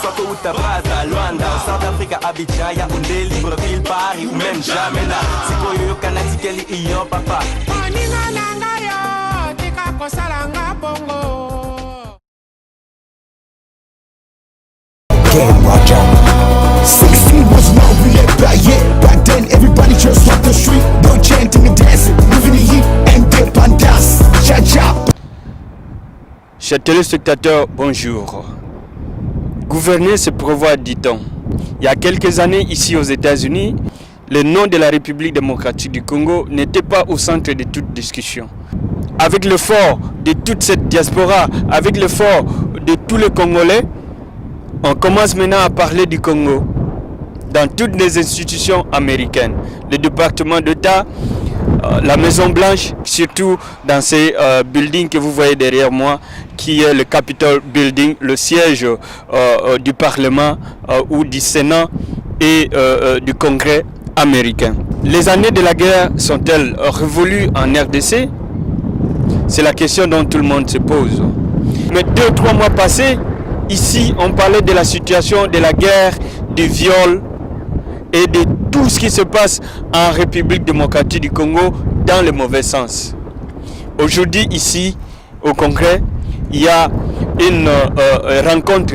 Soto ou Tabrata, Luanda, South Africa, Abidjan, Yaoundé, Libreville, Paris ou même jamais là. C'est quoi yo Canadi Kelly Ion papa. Moninga nanga yo, tika kosalanga bongo. Game Roger. 16 was not really bad yet. Back then everybody just walked the street, no chanting and dancing, living the heat and dip and dance. Cha-cha. Chers téléspectateurs, bonjour. Gouverner, c'est prévoir, dit-on. Il y a quelques années, ici aux États-Unis, le nom de la République démocratique du Congo n'était pas au centre de toute discussion. Avec l'effort de toute cette diaspora, avec l'effort de tous les Congolais, on commence maintenant à parler du Congo dans toutes les institutions américaines, le département d'État, la Maison Blanche, surtout dans ces buildings que vous voyez derrière moi, qui est le Capitol Building, le siège du Parlement ou du Sénat et du Congrès américain. Les années de la guerre sont-elles révolues en RDC? C'est la question dont tout le monde se pose. Mais 2 ou 3 mois passés, ici, on parlait de la situation de la guerre, du viol et de tout ce qui se passe en République démocratique du Congo dans le mauvais sens. Aujourd'hui, ici, au Congrès, il y a une rencontre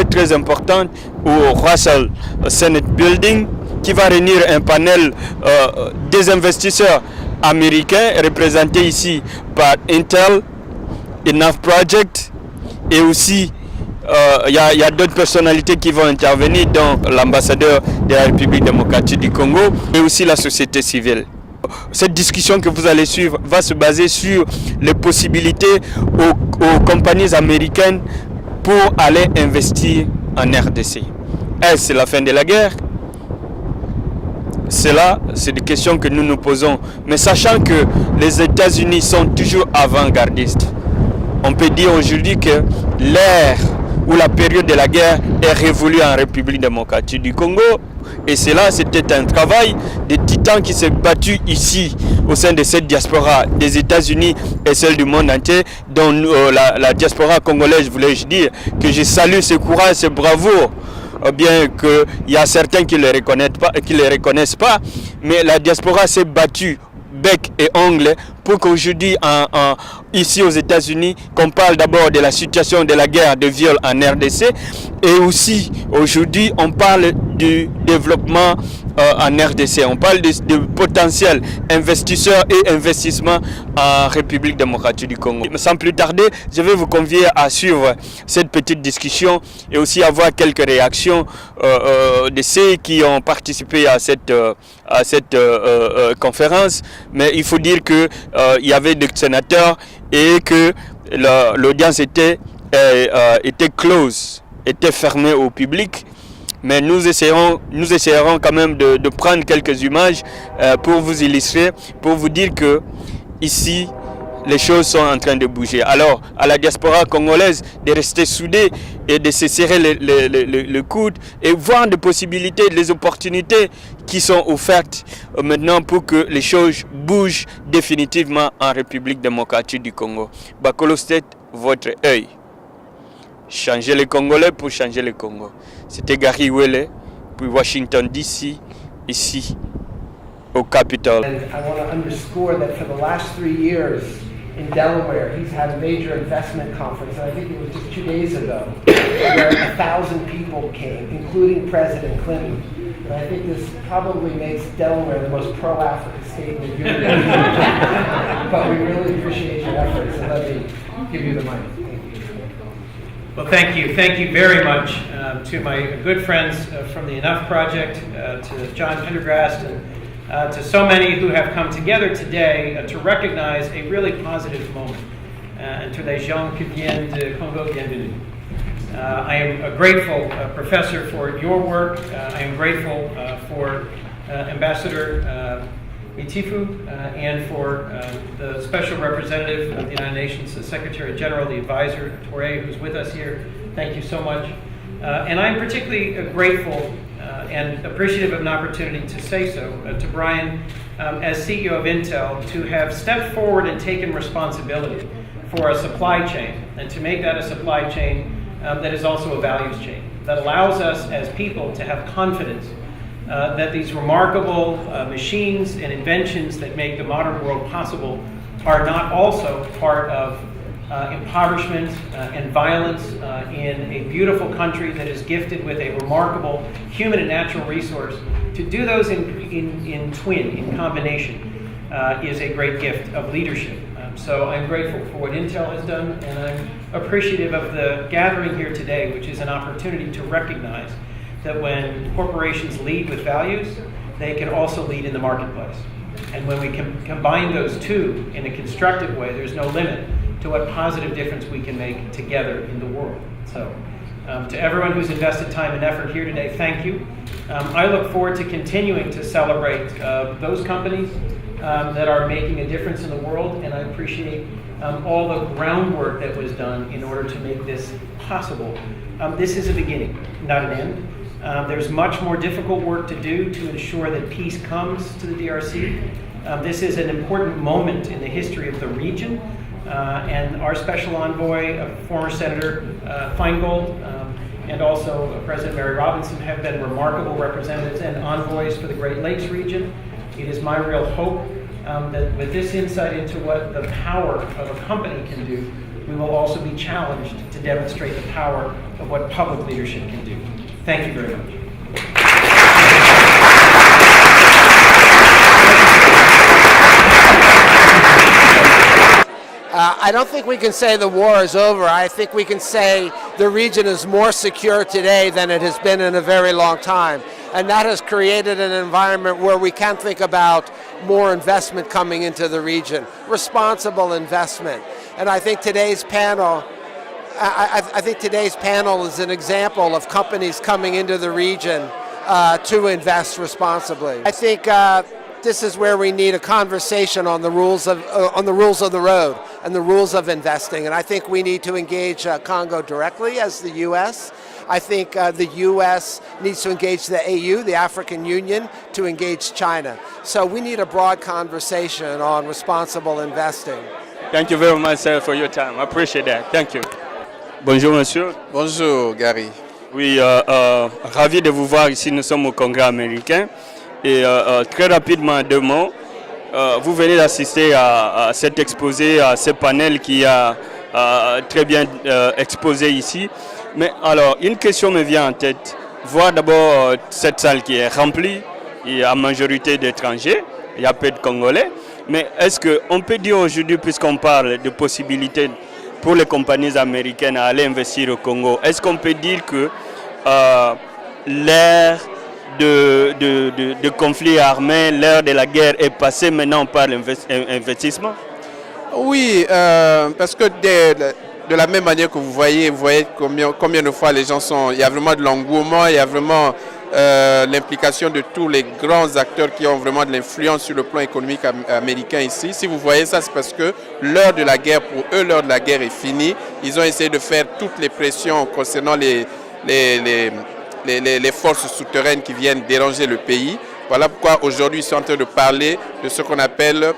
très importante au Russell Senate Building qui va réunir un panel des investisseurs américains représentés ici par est-elle, Project et aussi il y a d'autres personnalités qui vont intervenir, dont l'ambassadeur de la République démocratique du Congo et aussi la société civile. Cette discussion que vous allez suivre va se baser sur les possibilités aux compagnies américaines pour aller investir en RDC. Est-ce la fin de la guerre? Cela, c'est des questions que nous nous posons. Mais sachant que les États-Unis sont toujours avant-gardistes, on peut dire aujourd'hui que l'ère où la période de la guerre est révolue en République démocratique du Congo. Et cela, c'était un travail de titans qui s'est battu ici, au sein de cette diaspora des États-Unis et celle du monde entier, dont la diaspora congolaise, voulais-je dire, que je salue ce courage, ce bravoure. Bien qu'il y a certains qui ne les reconnaissent pas, mais la diaspora s'est battue bec et ongle pour qu'aujourd'hui, ici aux États-Unis, qu'on parle d'abord de la situation de la guerre de viol en RDC et aussi aujourd'hui on parle du développement en RDC. On parle de potentiels investisseurs et investissements en République démocratique du Congo. Sans plus tarder, je vais vous convier à suivre cette petite discussion et aussi avoir quelques réactions de ceux qui ont participé à cette conférence. Mais il faut dire que il y avait des sénateurs et que l'audience était close, était fermée au public. Mais nous essayerons quand même de prendre quelques images pour vous illustrer, pour vous dire que ici, les choses sont en train de bouger. Alors, à la diaspora congolaise, de rester soudée et de se serrer le coude et voir des possibilités, des opportunités qui sont offertes maintenant pour que les choses bougent définitivement en République démocratique du Congo. Bakolo State, votre œil. Changer les Congolais pour changer le Congo. C'était Gary Welle, puis Washington DC, ici, au Capitol. And I want to underscore that for the last 3 years in Delaware, he's had a major investment conference, and I think it was just 2 days ago, where 1,000 people came, including President Clinton. And I think this probably makes Delaware the most pro-Africa state in the union. But we really appreciate your efforts, and let me give you the mic. Well, thank you. Thank you very much to my good friends from the Enough Project, to John Pendergrast, and to so many who have come together today to recognize a really positive moment. And to les gens qui viennent de Congo, bienvenue. I am grateful, Professor, for your work. I am grateful for Ambassador Mitifu and for the Special Representative of the United Nations, the Secretary General, the Advisor, Torre, who's with us here. Thank you so much. And I'm particularly grateful and appreciative of an opportunity to say so to Brian, as CEO of est-elle, to have stepped forward and taken responsibility for a supply chain, and to make that a supply chain that is also a values chain that allows us as people to have confidence that these remarkable machines and inventions that make the modern world possible are not also part of impoverishment and violence in a beautiful country that is gifted with a remarkable human and natural resource. To do those in combination, is a great gift of leadership. So I'm grateful for what Intel has done, and I'm appreciative of the gathering here today, which is an opportunity to recognize that when corporations lead with values, they can also lead in the marketplace. And when we can combine those two in a constructive way, there's no limit to what positive difference we can make together in the world. So to everyone who's invested time and effort here today, thank you. I look forward to continuing to celebrate those companies that are making a difference in the world, and I appreciate all the groundwork that was done in order to make this possible. This is a beginning, not an end. There's much more difficult work to do to ensure that peace comes to the DRC. This is an important moment in the history of the region, and our special envoy, former Senator Feingold, and also President Mary Robinson have been remarkable representatives and envoys for the Great Lakes region. It is my real hope that with this insight into what the power of a company can do, we will also be challenged to demonstrate the power of what public leadership can do. Thank you very much. I don't think we can say the war is over. I think we can say the region is more secure today than it has been in a very long time. And that has created an environment where we can think about more investment coming into the region, responsible investment. And I think today's panel, is an example of companies coming into the region to invest responsibly. I think this is where we need a conversation on the rules of the road and the rules of investing. And I think we need to engage Congo directly as the U.S. I think the U.S. needs to engage the AU, the African Union, to engage China. So we need a broad conversation on responsible investing. Thank you very much, sir, for your time. I appreciate that. Thank you. Bonjour, monsieur. Bonjour, Gary. Oui, ravi de vous voir ici. Nous sommes au Congrès américain. Et très rapidement, 2 mots. Vous venez d'assister à cet exposé, à ce panel qui a très bien exposé ici. Mais alors, une question me vient en tête. Voir d'abord cette salle qui est remplie, il y a majorité d'étrangers, il y a peu de Congolais. Mais est-ce qu'on peut dire aujourd'hui, puisqu'on parle de possibilités pour les compagnies américaines à aller investir au Congo, est-ce qu'on peut dire que l'ère de conflits armés, l'ère de la guerre est passée, maintenant on parle d'investissement? Oui, parce que de la même manière que vous voyez combien de fois les gens sont... Il y a vraiment de l'engouement, il y a vraiment l'implication de tous les grands acteurs qui ont vraiment de l'influence sur le plan économique américain ici. Si vous voyez ça, c'est parce que l'heure de la guerre, pour eux, l'heure de la guerre est finie. Ils ont essayé de faire toutes les pressions concernant les forces souterraines qui viennent déranger le pays. Voilà pourquoi aujourd'hui ils sont en train de parler de ce qu'on appelle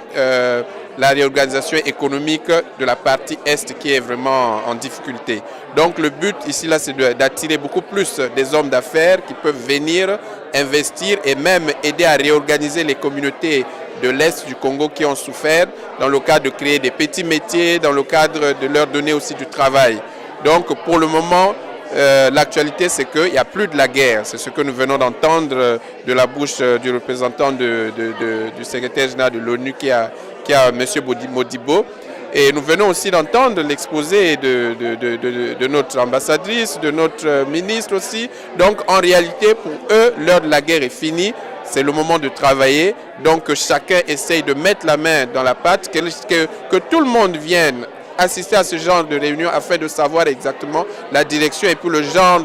la réorganisation économique de la partie Est qui est vraiment en difficulté. Donc le but ici, là, c'est d'attirer beaucoup plus des hommes d'affaires qui peuvent venir investir et même aider à réorganiser les communautés de l'Est du Congo qui ont souffert dans le cadre de créer des petits métiers, dans le cadre de leur donner aussi du travail. Donc pour le moment, l'actualité, c'est qu'il n'y a plus de la guerre. C'est ce que nous venons d'entendre de la bouche du représentant du secrétaire général de l'ONU qui a M. Modibo. Et nous venons aussi d'entendre l'exposé de notre ambassadrice, de notre ministre aussi. Donc en réalité, pour eux, l'heure de la guerre est finie. C'est le moment de travailler. Donc chacun essaye de mettre la main dans la pâte, que tout le monde vienne assister à ce genre de réunion afin de savoir exactement la direction et puis le genre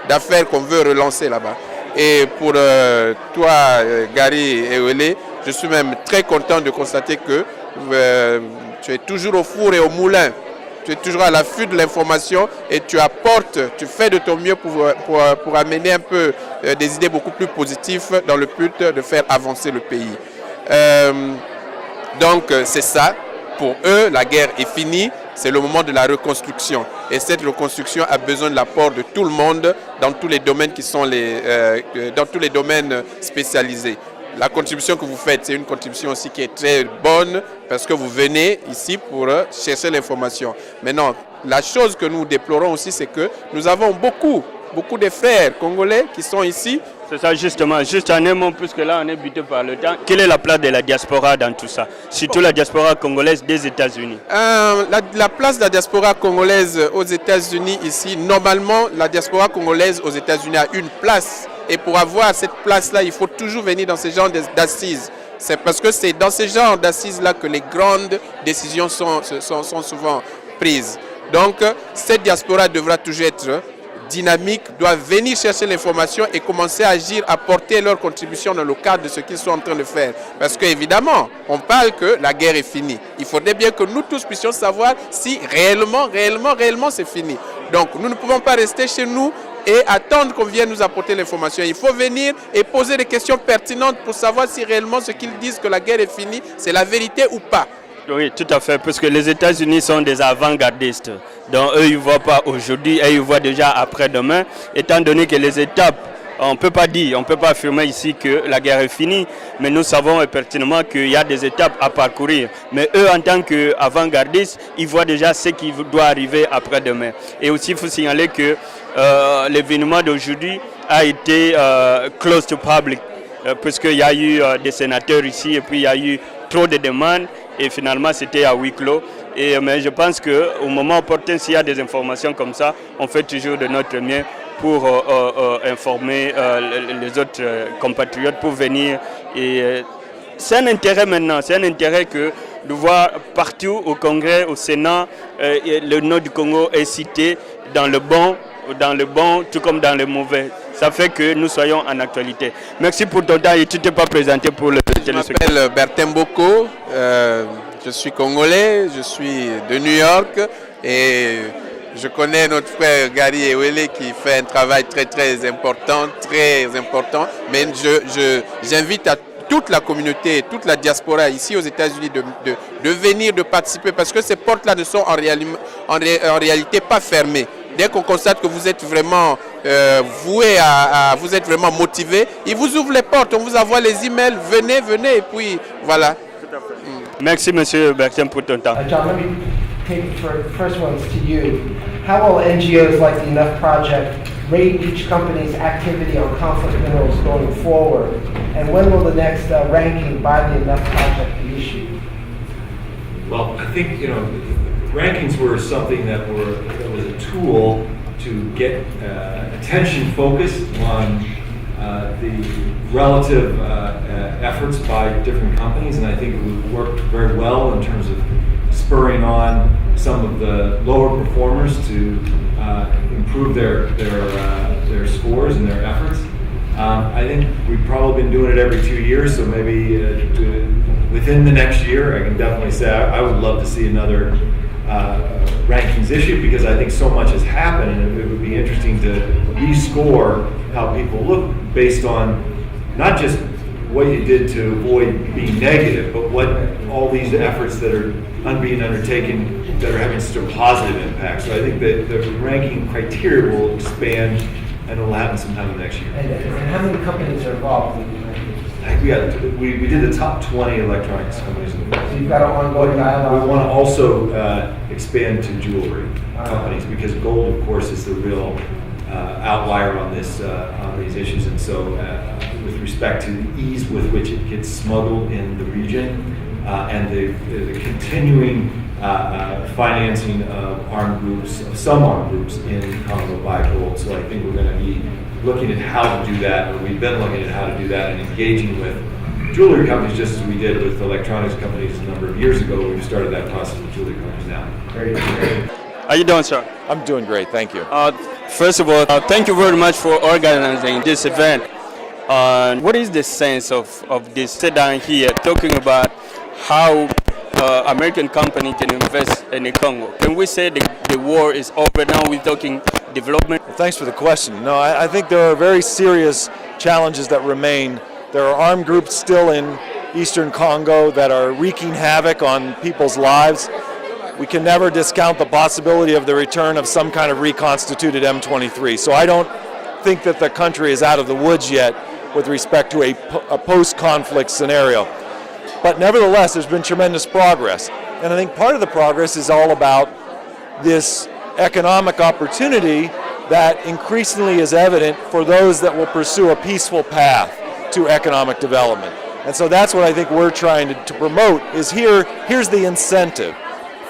d'affaires qu'on veut relancer là-bas. Et pour toi, Gary et Wele, je suis même très content de constater que tu es toujours au four et au moulin. Tu es toujours à l'affût de l'information et tu apportes, tu fais de ton mieux pour amener un peu des idées beaucoup plus positives dans le but de faire avancer le pays. Donc c'est ça. Pour eux, la guerre est finie c'est le moment de la reconstruction. Et cette reconstruction a besoin de l'apport de tout le monde dans tous les domaines qui sont dans tous les domaines spécialisés. La contribution que vous faites, c'est une contribution aussi qui est très bonne parce que vous venez ici pour chercher l'information. Maintenant, la chose que nous déplorons aussi, c'est que nous avons beaucoup de frères congolais qui sont ici. C'est ça justement, juste en un mot, puisque là on est buté par le temps. Quelle est la place de la diaspora dans tout ça? Surtout la diaspora congolaise des États-Unis. La place de la diaspora congolaise aux États-Unis ici, normalement la diaspora congolaise aux États-Unis a une place. Et pour avoir cette place-là, il faut toujours venir dans ces genres d'assises. C'est parce que c'est dans ces genres d'assises-là que les grandes décisions sont souvent prises. Donc cette diaspora devra toujours être dynamique, doivent venir chercher l'information et commencer à agir, à porter leur contribution dans le cadre de ce qu'ils sont en train de faire. Parce qu'évidemment, on parle que la guerre est finie. Il faudrait bien que nous tous puissions savoir si réellement c'est fini. Donc nous ne pouvons pas rester chez nous et attendre qu'on vienne nous apporter l'information. Il faut venir et poser des questions pertinentes pour savoir si réellement ce qu'ils disent que la guerre est finie, c'est la vérité ou pas. Oui, tout à fait, parce que les États-Unis sont des avant-gardistes. Donc eux, ils ne voient pas aujourd'hui et ils voient déjà après-demain, étant donné que les étapes, on ne peut pas dire, on ne peut pas affirmer ici que la guerre est finie, mais nous savons pertinemment qu'il y a des étapes à parcourir. Mais eux, en tant qu'avant-gardistes, ils voient déjà ce qui doit arriver après-demain. Et aussi, il faut signaler que l'événement d'aujourd'hui a été close to public, puisqu'il y a eu des sénateurs ici et puis il y a eu trop de demandes. Et finalement, c'était à huis clos. Mais je pense qu'au moment opportun, s'il y a des informations comme ça, on fait toujours de notre mieux pour informer les autres compatriotes pour venir. Et c'est un intérêt maintenant, c'est un intérêt que de voir partout au Congrès, au Sénat, le nom du Congo est cité dans le bon, tout comme dans le mauvais. Ça fait que nous soyons en actualité. Merci pour ton temps et tu ne t'es pas présenté pour le téléspectateur. Je m'appelle Bertin Boko, je suis congolais, je suis de New York et je connais notre frère Gary Ewele qui fait un travail très important, mais j'invite à toute la communauté, toute la diaspora ici aux États-Unis de venir, de participer parce que ces portes-là ne sont en réalité pas fermées. Dès qu'on constate que vous êtes vraiment voué vous êtes vraiment motivé, ils vous ouvrent les portes, on vous envoie les emails, venez et puis voilà. Merci monsieur Bertin pour ton temps. John, let me take the first ones to you. How will NGOs like the Enough Project rate each company's activity on conflict minerals going forward? And when will the next ranking by the Enough Project be issued? Well, I think, rankings were something that was a tool to get attention focused on the relative efforts by different companies, and I think it would work very well in terms of spurring on some of the lower performers to improve their scores and their efforts. I think we've probably been doing it every 2 years, so maybe within the next year, I can definitely say I would love to see another rankings issued because I think so much has happened, and it would be interesting to rescore how people look based on not just what you did to avoid being negative, but what all these efforts that are being undertaken that are having such a positive impact. So I think that the ranking criteria will expand, and it will happen sometime next year. And how many companies are involved? I think we did the top 20 electronics companies. So you've got an ongoing dialogue. We want to also expand to jewelry companies because gold, of course, is the real outlier on these issues, and so with respect to the ease with which it gets smuggled in the region and the continuing financing of some armed groups in Congo by gold. So I think we're going to be looking at how to do that, or we've been looking at how to do that and engaging with jewelry companies just as we did with electronics companies a number of years ago. We've started that process with jewelry companies now. Very good. How you doing, sir? I'm doing great, thank you. First of all, thank you very much for organizing this event. What is the sense of this sit down here talking about how American company can invest in the Congo? Can we say the war is over now? We're talking development. Well, thanks for the question. No, I think there are very serious challenges that remain. There are armed groups still in eastern Congo that are wreaking havoc on people's lives. we can never discount the possibility of the return of some kind of reconstituted M23. So I don't think that the country is out of the woods yet with respect to a post-conflict scenario. But nevertheless, there's been tremendous progress. And I think part of the progress is all about this economic opportunity that increasingly is evident for those that will pursue a peaceful path to economic development. And so that's what I think we're trying to promote is here's the incentive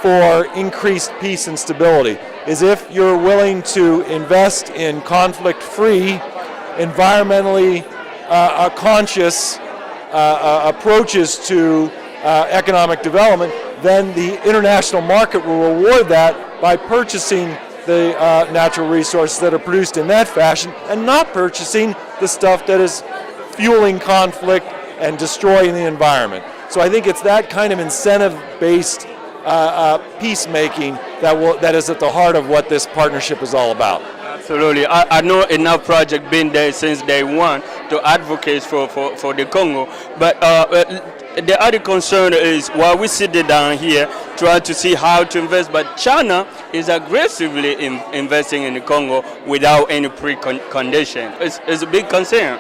for increased peace and stability, is if you're willing to invest in conflict-free, environmentally conscious approaches to economic development, then the international market will reward that by purchasing the natural resources that are produced in that fashion and not purchasing the stuff that is fueling conflict and destroying the environment. So I think it's that kind of incentive-based peacemaking that is at the heart of what this partnership is all about. Absolutely. I know enough project been there since day one to advocate for the Congo. But the other concern is while we sit down here trying to see how to invest, but China is aggressively investing in the Congo without any precondition. It's a big concern.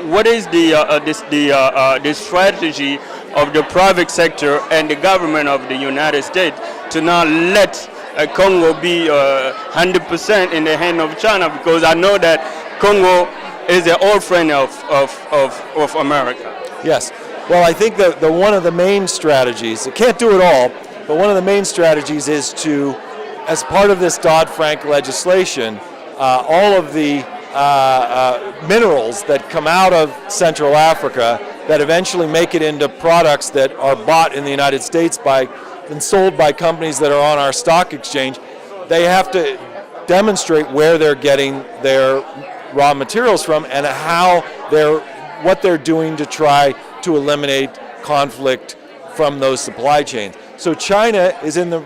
What is the strategy of the private sector and the government of the United States to not let Congo be 100% in the hand of China? Because I know that Congo is an old friend of America. Yes. Well, I think that one of the main strategies, it can't do it all, but one of the main strategies is to, as part of this Dodd-Frank legislation, all of the minerals that come out of Central Africa that eventually make it into products that are bought in the United States and sold by companies that are on our stock exchange, they have to demonstrate where they're getting their raw materials from and what they're doing to try to eliminate conflict from those supply chains. So China is in the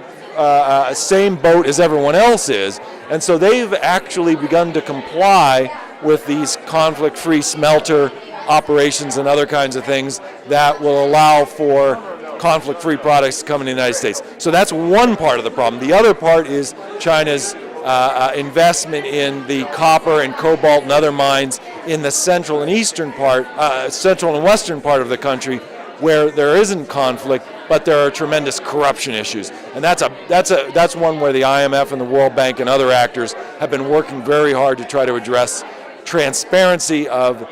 same boat as everyone else is, and so they've actually begun to comply with these conflict-free smelter operations and other kinds of things that will allow for conflict-free products to come in the United States. So that's one part of the problem. The other part is China's investment in the copper and cobalt and other mines in the central and western part of the country, where there isn't conflict, but there are tremendous corruption issues. And that's one where the IMF and the World Bank and other actors have been working very hard to try to address transparency of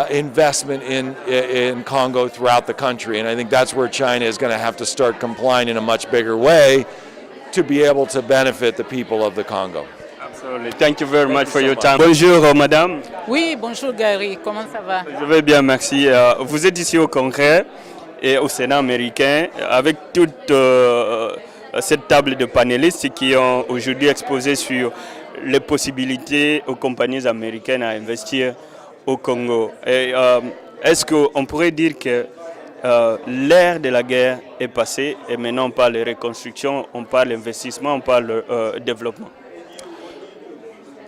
investment in Congo throughout the country. And I think that's where China is going to have to start complying in a much bigger way to be able to benefit the people of the Congo. Absolutely. Thank you very much for your time. Bonjour, madame. Oui, bonjour Gary, comment ça va? Je vais bien, merci. Vous êtes ici au Congrès et au Sénat américain avec toute cette table de panélistes qui ont aujourd'hui exposé sur les possibilités aux compagnies américaines à investir au Congo. Et est-ce qu'on pourrait dire que l'ère de la guerre est passée et maintenant on parle de reconstruction, on parle d'investissement, on parle de développement?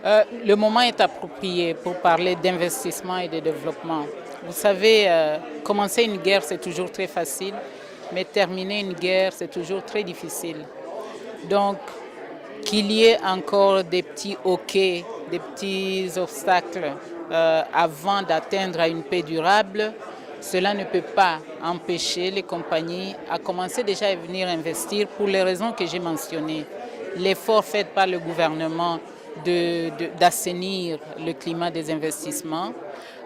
Le moment est approprié pour parler d'investissement et de développement. Vous savez, commencer une guerre, c'est toujours très facile, mais terminer une guerre, c'est toujours très difficile. Donc, qu'il y ait encore des petits hoquets, des petits obstacles avant d'atteindre à une paix durable, cela ne peut pas empêcher les compagnies à commencer déjà à venir investir pour les raisons que j'ai mentionnées. L'effort fait par le gouvernement d'assainir le climat des investissements.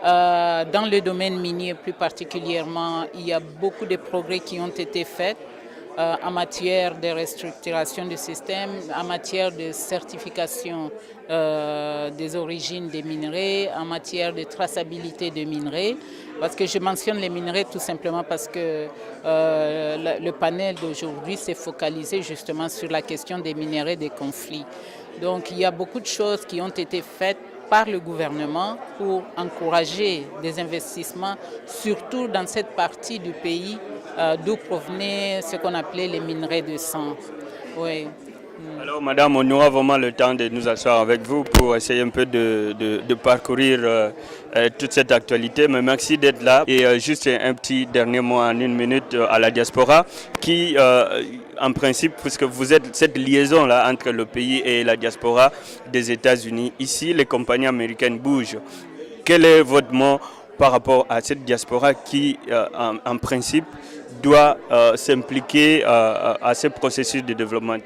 Dans le domaine minier plus particulièrement, il y a beaucoup de progrès qui ont été faits en matière de restructuration du système, en matière de certification des origines des minerais, en matière de traçabilité des minerais. Parce que je mentionne les minerais tout simplement parce que le panel d'aujourd'hui s'est focalisé justement sur la question des minerais des conflits. Donc il y a beaucoup de choses qui ont été faites par le gouvernement pour encourager des investissements, surtout dans cette partie du pays d'où provenaient ce qu'on appelait les minerais de sang. Oui. Alors madame, on aura vraiment le temps de nous asseoir avec vous pour essayer un peu de parcourir toute cette actualité. Mais merci d'être là. Et juste un petit dernier mot en 1 minute à la diaspora qui, en principe, puisque vous êtes cette liaison-là entre le pays et la diaspora des États-Unis, ici les compagnies américaines bougent. Quel est votre mot par rapport à cette diaspora qui, en principe, doit s'impliquer à ce processus de développement?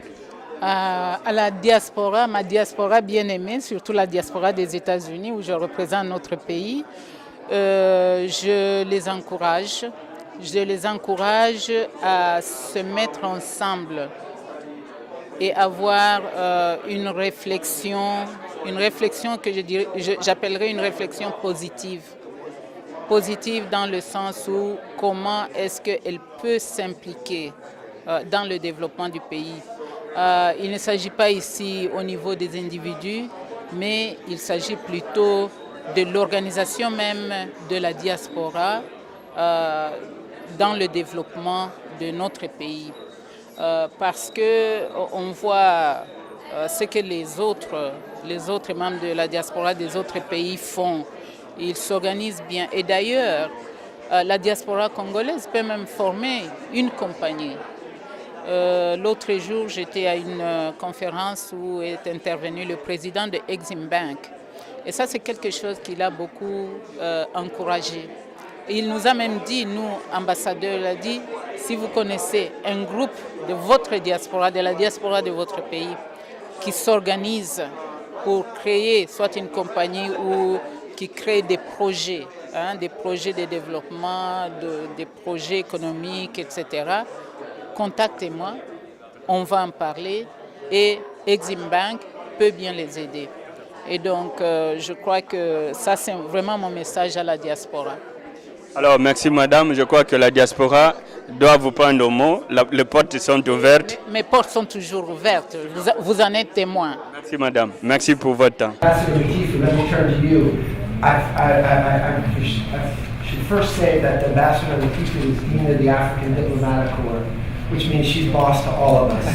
À la diaspora, ma diaspora bien aimée, surtout la diaspora des États-Unis où je représente notre pays, je les encourage à se mettre ensemble et avoir une réflexion que j'appellerais une réflexion positive. Positive dans le sens où comment est-ce qu'elle peut s'impliquer dans le développement du pays. Il ne s'agit pas ici au niveau des individus, mais il s'agit plutôt de l'organisation même de la diaspora dans le développement de notre pays. Parce qu'on voit ce que les autres membres de la diaspora des autres pays font. Ils s'organisent bien. Et d'ailleurs, la diaspora congolaise peut même former une compagnie. L'autre jour, j'étais à une conférence où est intervenu le président de Exim Bank. Et ça, c'est quelque chose qui l'a beaucoup encouragé. Et il nous a même dit, nous, ambassadeurs, il a dit, si vous connaissez un groupe de votre diaspora, de la diaspora de votre pays, qui s'organise pour créer soit une compagnie ou qui crée des projets de développement, des projets économiques, etc., contactez-moi, on va en parler et Exim Bank peut bien les aider. Et donc, je crois que ça, c'est vraiment mon message à la diaspora. Alors, merci madame. Je crois que la diaspora doit vous prendre au mot. Les portes sont ouvertes. Mes portes sont toujours ouvertes. Vous en êtes témoin. Merci madame. Merci pour votre temps. I should first say that the Ambassador Latifah is Dean of the African Diplomatic Corps, which means she's boss to all of us.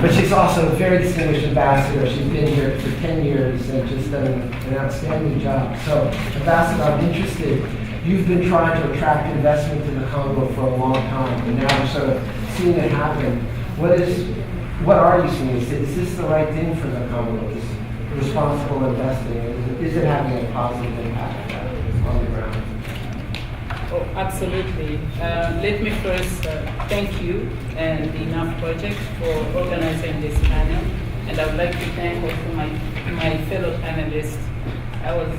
But she's also a very distinguished ambassador. She's been here for 10 years and just done an outstanding job. So, Ambassador, I'm interested. You've been trying to attract investment to the Congo for a long time, and now we're sort of seeing it happen. What are you seeing? Is this the right thing for the Congos? Responsible investing? Is it having a positive impact on the ground? Oh, absolutely. Let me first thank you and the Enough Project for organizing this panel. And I would like to thank also my fellow panelists. I was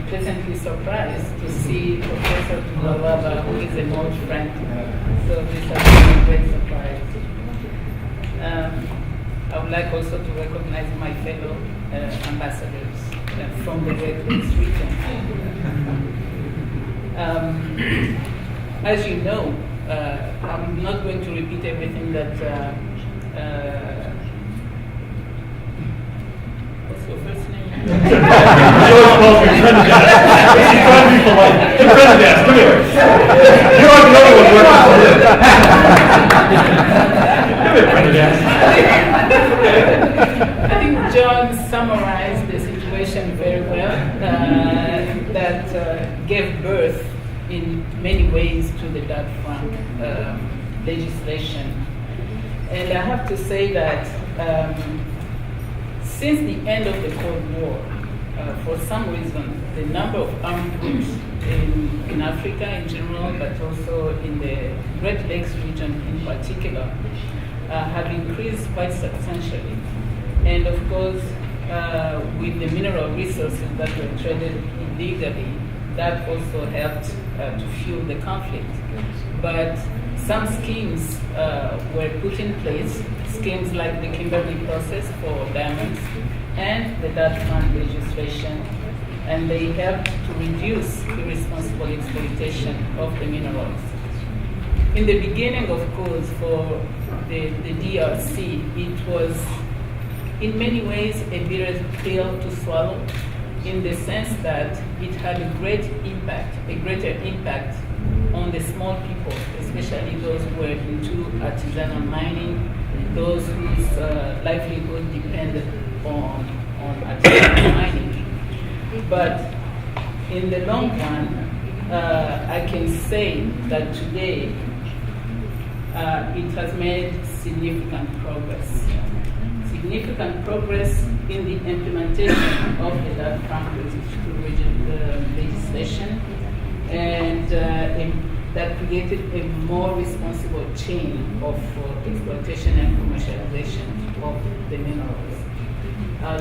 pleasantly surprised to see Professor Tugalaba, who is an old friend. So this has been a great surprise. I would like also to recognize my fellow ambassadors from the Great Lakes region. As you know, I'm not going to repeat everything that what's your first name? I think John summarized the situation very well, that gave birth in many ways to the Dodd-Frank legislation. And I have to say that since the end of the Cold War, for some reason, the number of armed groups in Africa in general, but also in the Great Lakes region in particular, have increased quite substantially. And of course, with the mineral resources that were traded illegally, that also helped to fuel the conflict. But some schemes were put in place, schemes like the Kimberley process for diamonds and the Dodd-Frank legislation, and they helped to reduce irresponsible exploitation of the minerals. In the beginning, of course, for the DRC, it was in many ways a bitter pill to swallow, in the sense that it had a greater impact on the small people, especially those who were into artisanal mining those whose livelihood depend on artisanal mining. But in the long run, I can say that today it has made significant progress. Significant progress in the implementation of the Dodd-Frank legislation, and that created a more responsible chain of exploitation and commercialization of the minerals.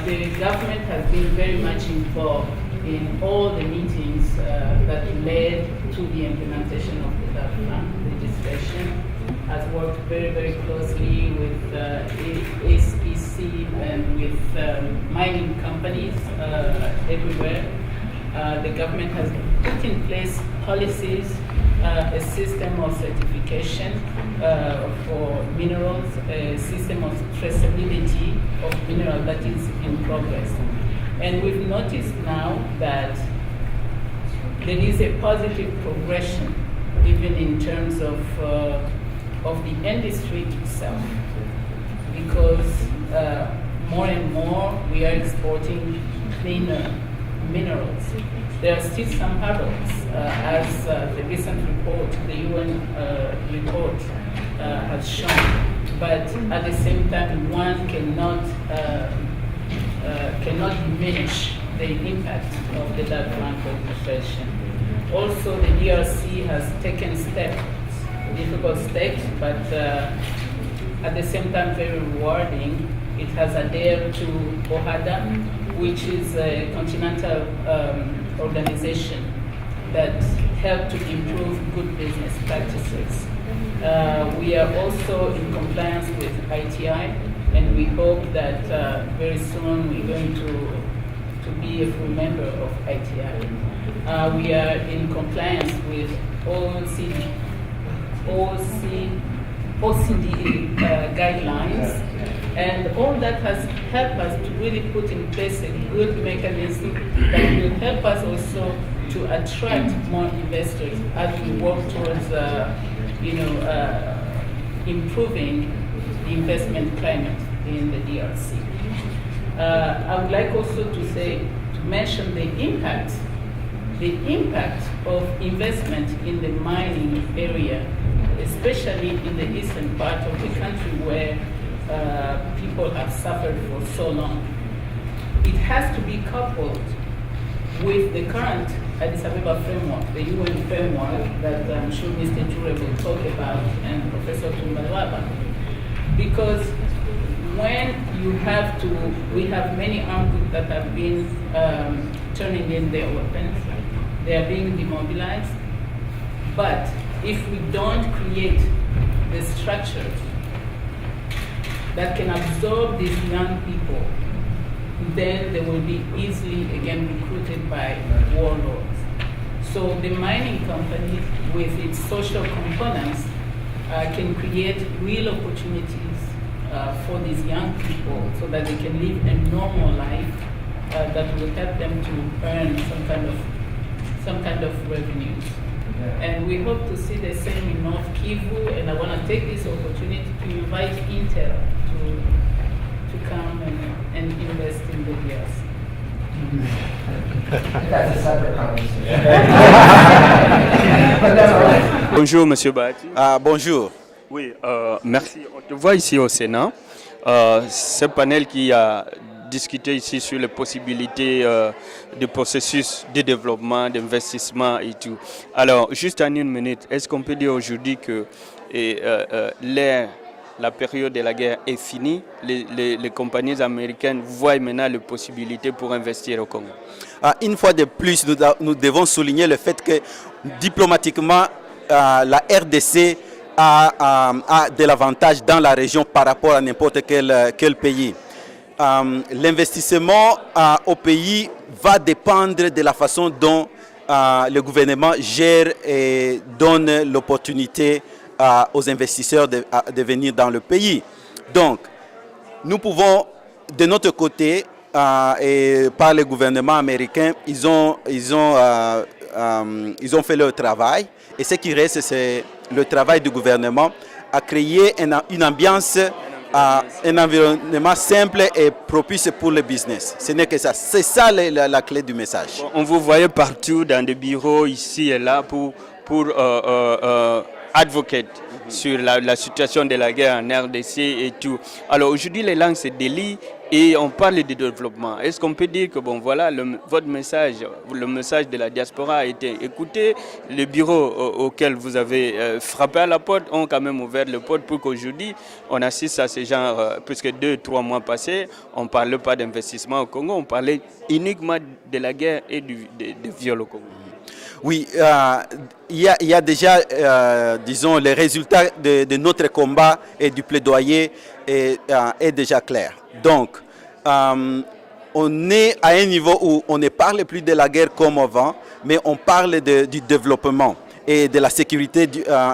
The government has been very much involved in all the meetings that led to the implementation of the Dodd-Frank legislation, has worked very, very closely with SEC and with mining companies everywhere. The government has put in place policies, a system of certification for minerals, a system of traceability of minerals that is in progress. And we've noticed now that there is a positive progression even in terms of the industry itself, because more and more we are exporting cleaner minerals. There are still some hurdles, as the recent report, the UN report, has shown. But at the same time, one cannot diminish the impact of the Dodd-Frank legislation. Also, the DRC has taken steps, difficult steps, but at the same time very rewarding. It has adhered to OHADA, which is a continental organization that helps to improve good business practices. We are also in compliance with ITI, and we hope that very soon we're going to be a full member of ITI. We are in compliance with OCDE guidelines, and all that has helped us to really put in place a good mechanism that will help us also to attract more investors as we work towards improving the investment climate in the DRC. I would like also to mention the impact of investment in the mining area, especially in the eastern part of the country where people have suffered for so long. It has to be coupled with the current Addis Ababa framework, the UN framework that I'm sure Mr. Ture will talk about, and Professor Tumbalwaba. Because when we have many armed groups that have been turning in their weapons, they are being demobilized. But if we don't create the structures that can absorb these young people, then they will be easily again recruited by warlords. So the mining company, with its social components, can create real opportunities for these young people so that they can live a normal life that will help them to earn some kind of revenues. And we hope to see the same in North Kivu, and I want to take this opportunity to invite est-elle to come and invest in the DRC. That's a separate conversation. Bonjour, Monsieur Bahati. Bonjour. Oui, merci. On te voit ici au Sénat. Ce panel qui a discuté ici sur les possibilités de processus de développement, d'investissement et tout. Alors, juste en une minute, est-ce qu'on peut dire aujourd'hui que la période de la guerre est finie? Les compagnies américaines voient maintenant les possibilités pour investir au Congo. Une fois de plus, nous devons souligner le fait que diplomatiquement, la RDC a de l'avantage dans la région par rapport à n'importe quel pays. L'investissement au pays va dépendre de la façon dont le gouvernement gère et donne l'opportunité aux investisseurs de venir dans le pays. Donc, nous pouvons, de notre côté, et par le gouvernement américain, ils ont fait leur travail. Et ce qui reste, c'est le travail du gouvernement à créer une ambiance un environnement simple et propice pour le business. Ce n'est que ça. C'est ça la clé du message. On vous voyait partout dans des bureaux ici et là pour advocate sur la situation de la guerre en RDC et tout. Alors aujourd'hui, les langues se délient et on parle de développement. Est-ce qu'on peut dire que bon voilà, votre message, le message de la diaspora a été écouté? Les bureaux auxquels vous avez frappé à la porte ont quand même ouvert les portes pour qu'aujourd'hui on assiste à ce genre, puisque 2-3 mois passés, on ne parlait pas d'investissement au Congo, on parlait uniquement de la guerre et des viols au Congo. Oui, il y a déjà, disons, les résultats de notre combat et du plaidoyer est déjà clair. Donc, on est à un niveau où on ne parle plus de la guerre comme avant, mais on parle du développement et de la sécurité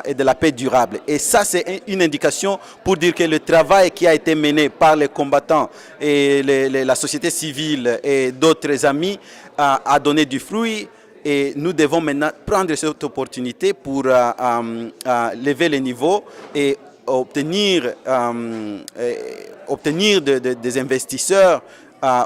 et de la paix durable. Et ça, c'est une indication pour dire que le travail qui a été mené par les combattants et la société civile et d'autres amis a donné du fruit. Et nous devons maintenant prendre cette opportunité pour lever les niveaux et obtenir des investisseurs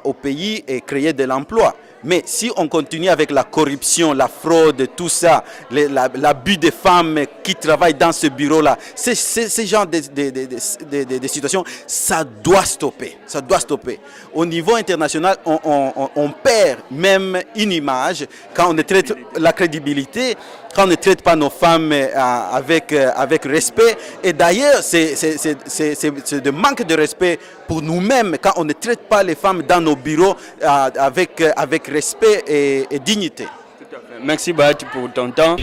au pays et créer de l'emploi. Mais si on continue avec la corruption, la fraude, tout ça, l'abus des femmes qui travaillent dans ce bureau-là, ce genre de situations, ça doit stopper. Ça doit stopper. Au niveau international, on perd même une image quand on ne traite la crédibilité, quand on ne traite pas nos femmes avec respect. Et d'ailleurs, c'est de manque de respect pour nous-mêmes quand on ne traite pas les femmes dans nos bureaux avec respect et dignité. Merci Bahati pour ton temps.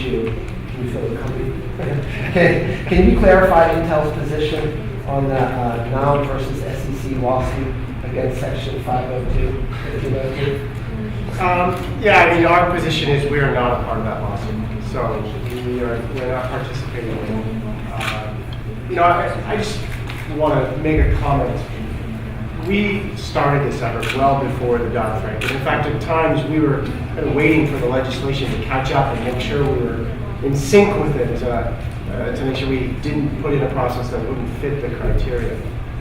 Can you clarify Intel's position on the NOW versus SEC lawsuit against Section 502? Yeah, I mean, our position is we are not a part of that lawsuit, so we're not participating in it. I just want to make a comment. We started this effort well before the Dodd-Frank. In fact, at times we were kind of waiting for the legislation to catch up and make sure we were in sync with it to make sure we didn't put in a process that wouldn't fit the criteria.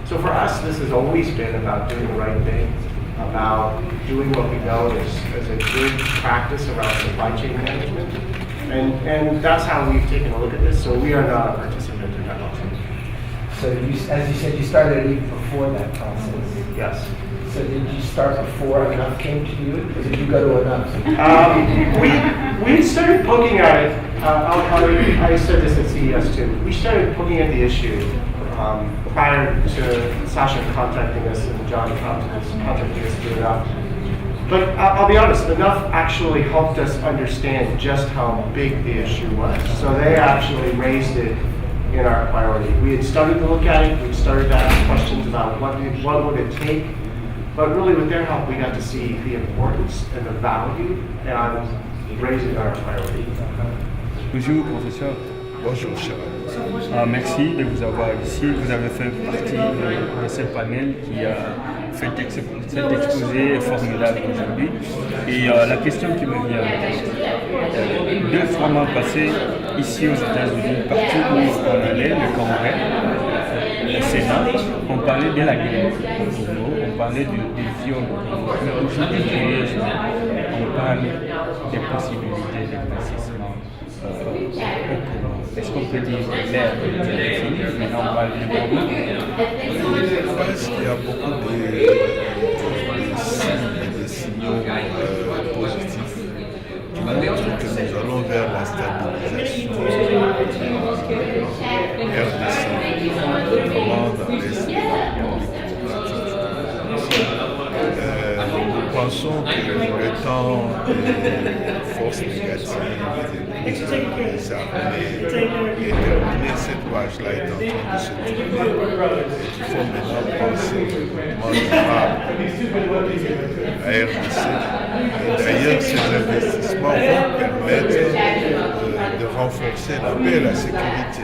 So for us, this has always been about doing the right thing, about doing what we know is a good practice around supply chain management. And that's how we've taken a look at this. So we are not a participant in that lawsuit. So as you said, you started even before that process. Yes. So did you start before enough came to you, or did you go to enough? We started poking at it. I said this at CES too. We started poking at the issue prior to Sasha contacting us and John contacting us through enough. But I'll be honest, enough actually helped us understand just how big the issue was. So they actually raised it in our priority. We had started to look at it, we started to ask questions about what would it take, but really with their help we got to see the importance and the value and raise it in our priority. Bonjour professeur. Bonjour cher ami. Merci de vous avoir ici. Vous avez fait partie de ce panel qui a fait cet exposé formidable aujourd'hui. Et la question qui me vient, 2-3 mois passés, ici aux États-Unis, partout où on allait, le Congrès, le Sénat, on parlait de la guerre au Congo, on parlait des viols au Congo. Mais aujourd'hui, curieusement, on parle des possibilités d'investissement au Congo. Est-ce qu'on peut dire que l'ère est finie, maintenant on parle du Congo? Je pense qu'il y a beaucoup de signaux positifs qui montrent que nous allons vers la stabilisation RDC, notamment dans l'Est de la République. Nous pensons que le temps des forces négatives, des armées, et terminer cette page-là est en train de se tourner. Et il faut maintenant penser au développement durable de la RDC. Et d'ailleurs, ces investissements vont permettre de renforcer la paix et la sécurité,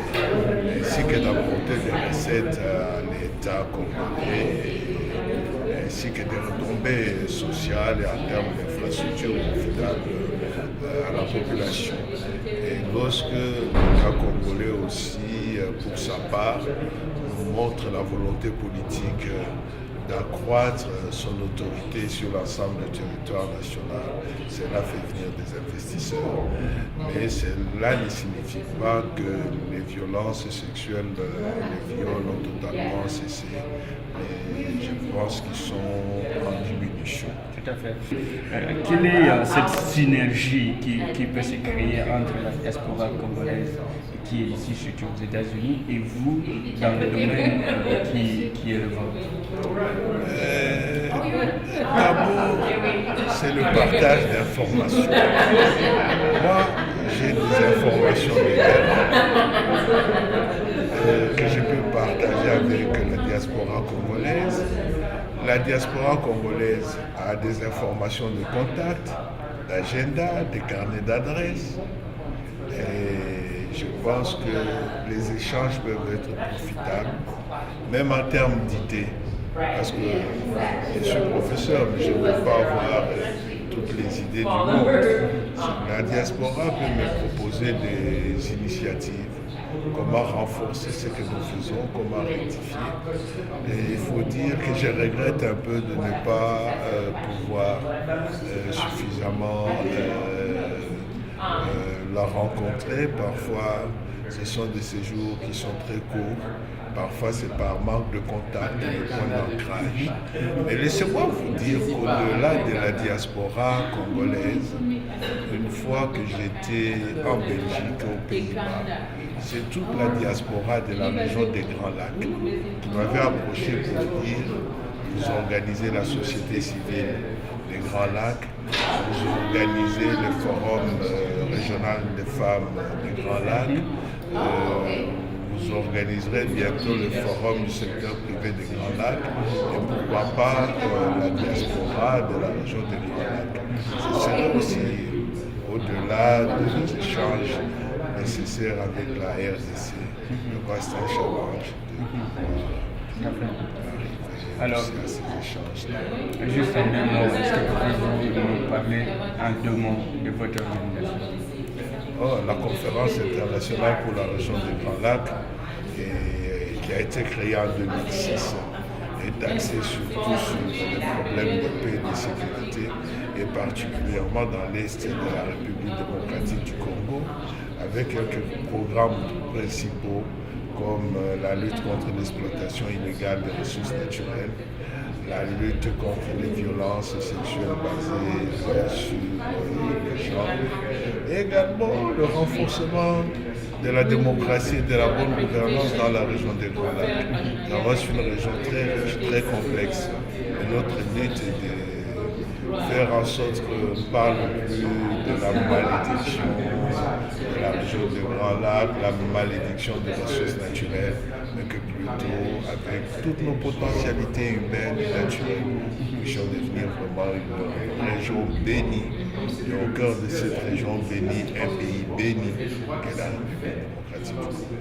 ainsi que d'apporter des recettes à l'État congolais, ainsi que des retombées sociales et en termes d'infrastructures profitables à la population. Et lorsque l'État congolais aussi, pour sa part, nous montre la volonté politique d'accroître son autorité sur l'ensemble du territoire national. Cela fait venir des investisseurs. Mais cela ne signifie pas que les violences sexuelles, les viols ont totalement cessé. Mais je pense qu'ils sont en diminution. Tout à fait. Quelle est cette synergie qui peut se créer entre la diaspora congolaise qui est ici, surtout aux États-Unis, et vous, dans le domaine qui est le vôtre? D'abord, c'est le partage d'informations. Moi, j'ai des informations légales que je peux partager avec la diaspora congolaise. La diaspora congolaise a des informations de contact, d'agenda, des carnets d'adresses. Et je pense que les échanges peuvent être profitables, même en termes d'idées. Parce que je suis professeur, mais je ne peux pas avoir toutes les idées du monde. La diaspora peut me proposer des initiatives, comment renforcer ce que nous faisons, comment rectifier. Et il faut dire que je regrette un peu de ne pas pouvoir suffisamment la rencontrer. Parfois, ce sont des séjours qui sont très courts. Parfois, c'est par manque de contact, de point d'ancrage. Mais laissez-moi vous dire qu'au-delà de la diaspora congolaise, une fois que j'étais en Belgique, aux Pays-Bas, c'est toute la diaspora de la région des Grands Lacs qui m'avait approché pour dire vous organisez la société civile des Grands Lacs, vous organisez le forum régional des femmes des Grands Lacs, vous organiserez bientôt le forum du secteur privé des Grands Lacs et pourquoi pas la diaspora de la région des Grands Lacs. Ce serait aussi au-delà des échanges nécessaires avec la RDC. Le reste un challenge de alors, à ces échanges-là. Juste en deux mots, est-ce que vous pouvez nous parler en deux mots de votre organisation? La conférence internationale pour la région des Grands Lacs, qui a été créée en 2006, est axée surtout sur les problèmes de paix et de sécurité, et particulièrement dans l'est de la République démocratique du Congo, avec quelques programmes principaux comme la lutte contre l'exploitation illégale des ressources naturelles, la lutte contre les violences sexuelles basées sur le genre, et également le renforcement de la démocratie et de la bonne gouvernance dans la région des Grands Lacs. C'est une région très riche, très complexe. Et notre but est de faire en sorte qu'on ne parle plus de la malédiction de la région des Grands Lacs, la malédiction des ressources naturelles, mais que plutôt, avec toutes nos potentialités humaines et naturelles, nous puissions devenir vraiment une région bénie. Et au cœur de cette région bénie, un pays béni, qu'est la République démocratique du Congo.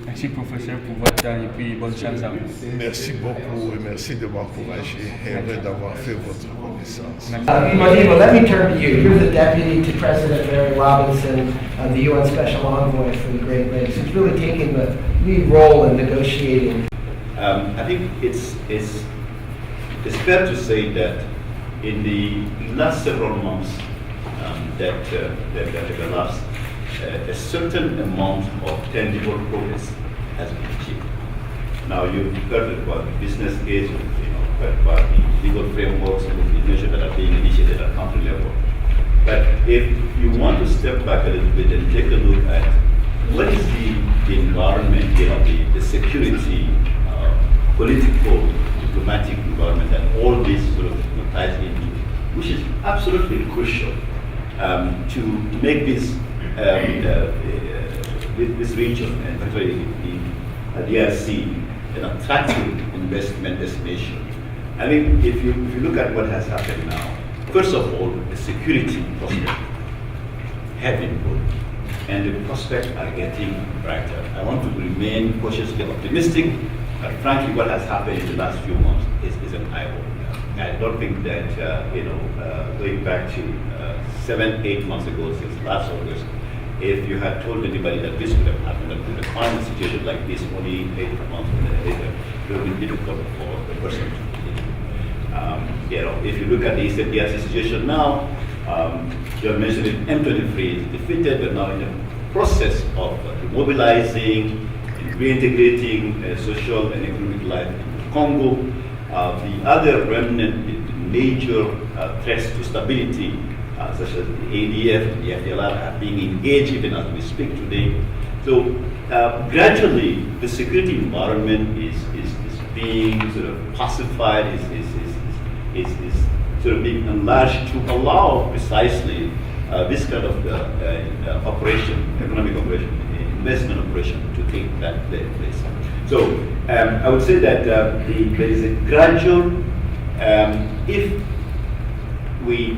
Merci professeur pour votre temps et puis bonne chance à vous. Merci beaucoup et merci de m'encourager et heureux d'avoir fait votre connaissance. Modibo, let me turn to you. You're the deputy to President Mary Robinson, the UN Special Envoy for the Great Lakes, who's really taking the lead role in negotiating. I think it's fair to say that in the last several months that have elapsed, a certain amount of tangible progress has been achieved. Now you've heard about the business case, you've heard about the legal frameworks and the measures that are being initiated at country level. But if you want to step back a little bit and take a look at what is the environment, the security, political, diplomatic environment that all this sort of ties into, which is absolutely crucial to make this region, and particularly the DRC, an attractive investment destination. I mean, if you look at what has happened now, first of all, the security prospects have improved, and the prospects are getting brighter. I want to remain cautiously optimistic, but frankly, what has happened in the last few months is an eye-opener. I don't think that, going back to 7-8 months ago, since last August, if you had told anybody that this would have happened, that we would find a situation like this only 8 months later, will be difficult for the person to believe. If you look at the Eastern DRC situation now, you have mentioned it, M23 is defeated, but now in the process of mobilizing and reintegrating social and economic life in Congo. The other remnant, the major threats to stability, such as the ADF and the FDLR, are being engaged even as we speak today. So gradually, the security environment is being sort of pacified, is sort of being enlarged to allow precisely this kind of operation, economic operation, investment operation to take that place. So I would say that there is a gradual, if we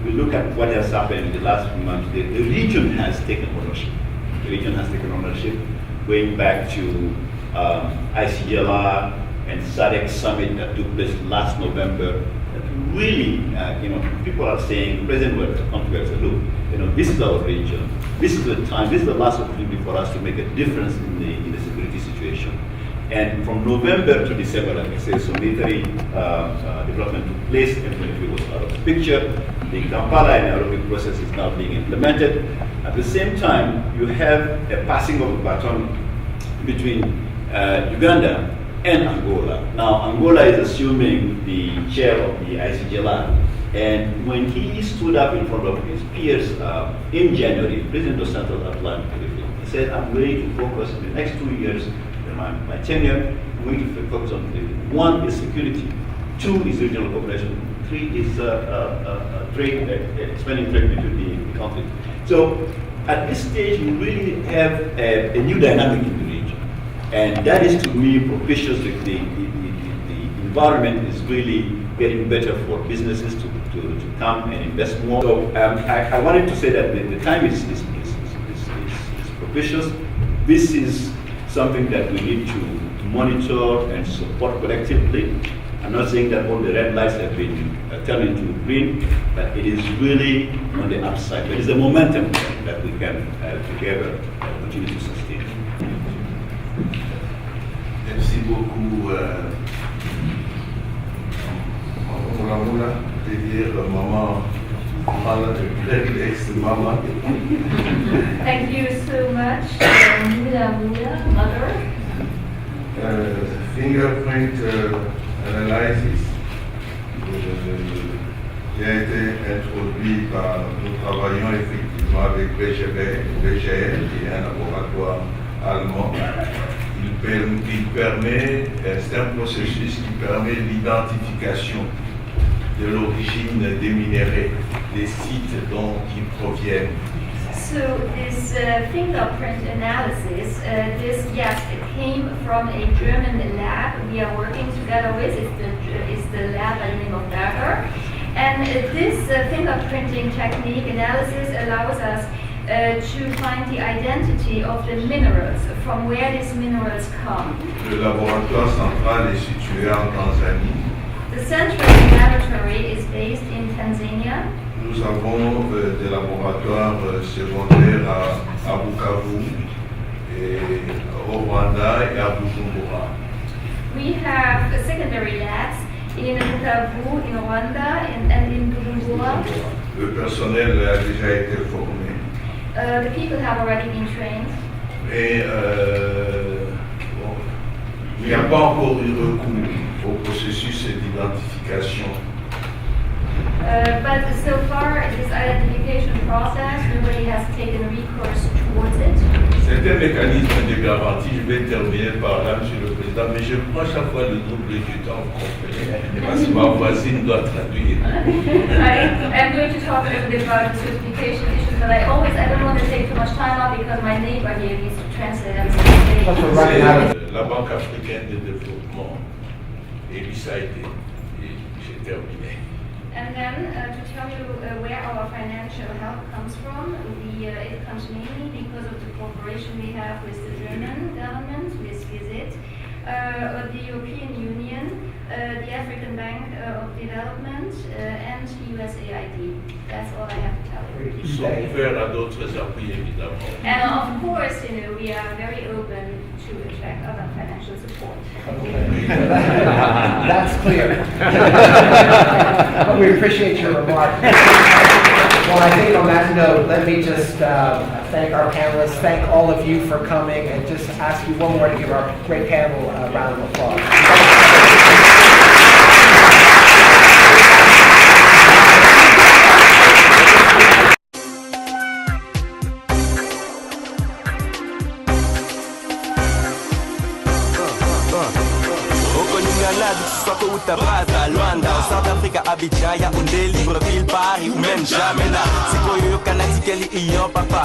look at what has happened in the last few months, the region has taken ownership. The region has taken ownership, going back to ICGLR and SADC summit that took place last November. Really, people are saying, President will come together and say, look, this is our region. This is the time. This is the last opportunity for us to make a difference in the security situation. And from November to December, like I said, so military development took place. M23 was out of the picture. The Kampala and Nairobi process is now being implemented. At the same time, you have a passing of a baton between Uganda and Angola. Now, Angola is assuming the chair of the ICGLR. And when he stood up in front of his peers in January, President Dos Santos outlined briefly. He said, I'm ready to focus in the next 2 years, my tenure, I'm going to focus on 3. 1 is security, 2 is regional cooperation, 3 is trade, expanding trade between the conflict. So at this stage, we really have a new dynamic in the region. And that is, to me, propitious. The environment is really getting better for businesses to come and invest more. So I wanted to say that the time is propitious. This is something that we need to monitor and support collectively. I'm not saying that all the red lights have been turned into green, but it is really on the upside. There is a momentum that we can together continue to sustain. Merci beaucoup. Moula, je veux dire maman, maman. Thank you so much, Moula, mother. Fingerprint analysis. Qui a été introduit par, nous travaillons effectivement avec BGL, qui est un laboratoire allemand. C'est un processus qui permet l'identification de l'origine des minéraux, des sites dont ils proviennent. So this fingerprint analysis, it came from a German lab we are working together with. It's the lab by the name of Berger. And this fingerprinting technique analysis allows us to find the identity of the minerals, from where these minerals come. Le laboratoire central est situé en Tanzanie. The central laboratory is based in Tanzania. Nous avons des laboratoires secondaires à Bukavu, et au Rwanda et à Bujumbura. We have secondary labs in Bukavu, in Rwanda, and in Bujumbura. Le personnel a déjà été formé. The people have already been trained. Mais il n'y a pas encore eu recours au processus d'identification. But so far, this identification process, nobody has taken recourse towards it. C'est un mécanisme de garantie. Je vais terminer par là, Monsieur le Président, mais je prends chaque fois le double du temps parce que ma voisine doit traduire. I'm going to talk a little bit about certification issues, but I don't want to take too much time out because my neighbor here needs to translate. La Banque africaine de développement et l'USAID. J'ai terminé. And then to tell you where our financial help comes from, it comes mainly because of the cooperation we have with the German government, with VISIT, the European Union, the African Bank of Development, and USAID. That's all I have to tell you. Nous sommes ouverts à d'autres appuis, évidemment. And of course, we are very open to attract aspect of financial support. That's clear. But we appreciate your remark. Well, I think on that note, let me just thank our panelists, thank all of you for coming, and just ask you one more to give our great panel a round of applause. Utabaza, Luanda, South Africa, Abidjan, Yaoundé, Libreville, Paris ou même Jamena. C'est quoi yo kanati keli iyo papa.